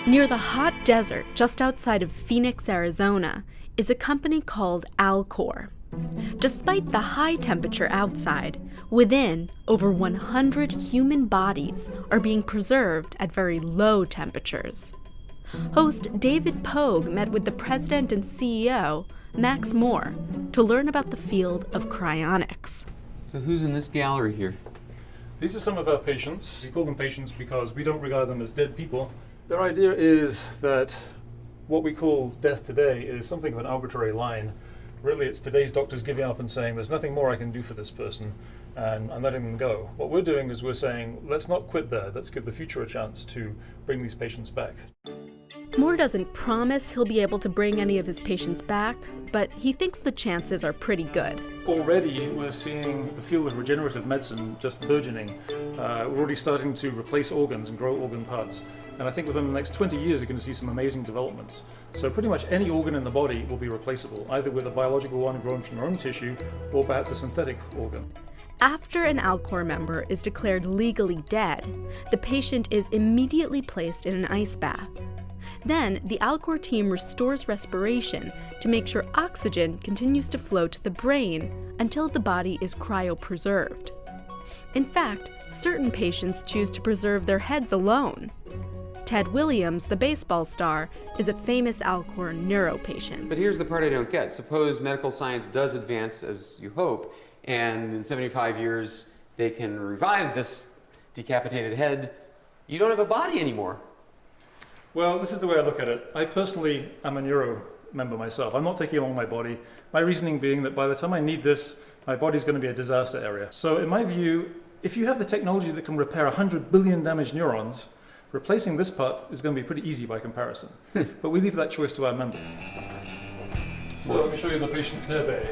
Near the hot desert just outside of Phoenix, Arizona, is a company called Alcor. Despite the high temperature outside, within, over 100 human bodies are being preserved at very low temperatures. Host David Pogue met with the president and CEO, Max Moore, to learn about the field of cryonics. So who's in this gallery here? These are some of our patients. We call them patients because we don't regard them as dead people. Their idea is that what we call death today is something of an arbitrary line. Really, it's today's doctors giving up and saying, there's nothing more I can do for this person, and I'm letting them go. What we're doing is we're saying, let's not quit there. Let's give the future a chance to bring these patients back. Moore doesn't promise he'll be able to bring any of his patients back, but he thinks the chances are pretty good. Already, we're seeing the field of regenerative medicine just burgeoning. We're already starting to replace organs and grow organ parts. And I think within the next 20 years, you're going to see some amazing developments. So pretty much any organ in the body will be replaceable, either with a biological one grown from your own tissue, or perhaps a synthetic organ. After an Alcor member is declared legally dead, the patient is immediately placed in an ice bath. Then, the Alcor team restores respiration to make sure oxygen continues to flow to the brain until the body is cryopreserved. In fact, certain patients choose to preserve their heads alone. Ted Williams, the baseball star, is a famous Alcor neuro patient. But here's the part I don't get. Suppose medical science does advance as you hope, and in 75 years they can revive this decapitated head. You don't have a body anymore. Well, this is the way I look at it. I personally am a neuro member myself. I'm not taking along my body. My reasoning being that by the time I need this, my body's going to be a disaster area. So in my view, if you have the technology that can repair 100 billion damaged neurons, replacing this part is going to be pretty easy by comparison. But we leave that choice to our members. So let me show you the patient care bay.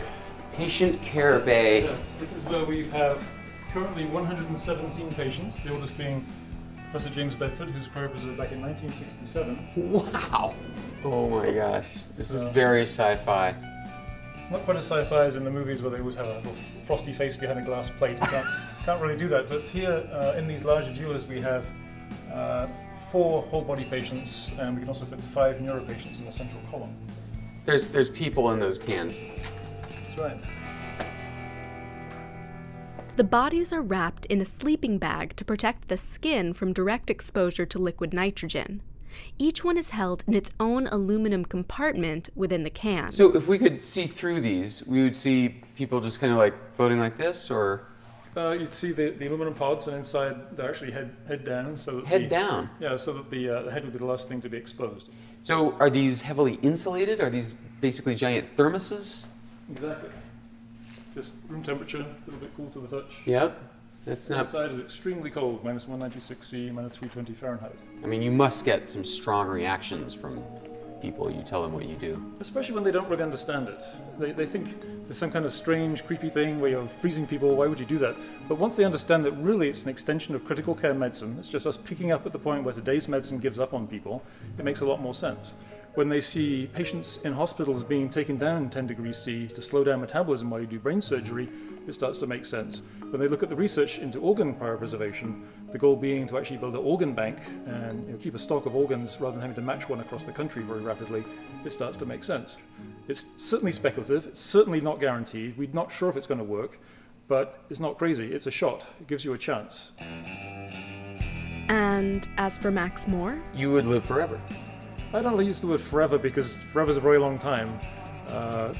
Patient care bay. Yes, this is where we have currently 117 patients, the oldest being Professor James Bedford, whose cryopreserved back in 1967. Wow! Oh my gosh, this is very sci-fi. It's not quite as sci-fi as in the movies where they always have a little frosty face behind a glass plate. You can't really do that, but here in these larger viewers we have 4 whole body patients, and we can also fit 5 neuro patients in a central column. There's people in those cans. That's right. The bodies are wrapped in a sleeping bag to protect the skin from direct exposure to liquid nitrogen. Each one is held in its own aluminum compartment within the can. So if we could see through these, we would see people just kind of like floating like this, or? You'd see the aluminum pods, and inside they're actually head down. So that down? Yeah, so that the head would be the last thing to be exposed. So are these heavily insulated? Are these basically giant thermoses? Exactly. Just room temperature, a little bit cool to the touch. Yep. That's not. Inside is extremely cold, minus 196 C, minus 320 Fahrenheit. I mean, you must get some strong reactions from people. You tell them what you do. Especially when they don't really understand it. They think there's some kind of strange, creepy thing where you're freezing people. Why would you do that? But once they understand that really it's an extension of critical care medicine, it's just us picking up at the point where today's medicine gives up on people, it makes a lot more sense. When they see patients in hospitals being taken down 10 degrees C to slow down metabolism while you do brain surgery, it starts to make sense. When they look at the research into organ cryopreservation, the goal being to actually build an organ bank and keep a stock of organs rather than having to match one across the country very rapidly, it starts to make sense. It's certainly speculative, it's certainly not guaranteed, we're not sure if it's going to work, but it's not crazy, it's a shot, it gives you a chance. And as for Max Moore? You would live forever. I don't use the word forever because forever is a very long time.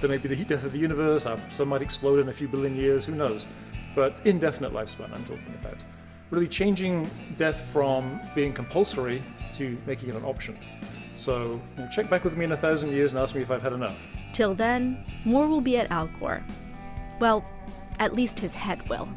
There may be the heat death of the universe, our sun might explode in a few billion years, who knows. But indefinite lifespan I'm talking about. Really changing death from being compulsory to making it an option. So check back with me in 1,000 years and ask me if I've had enough. Till then, Moore will be at Alcor. Well, at least his head will.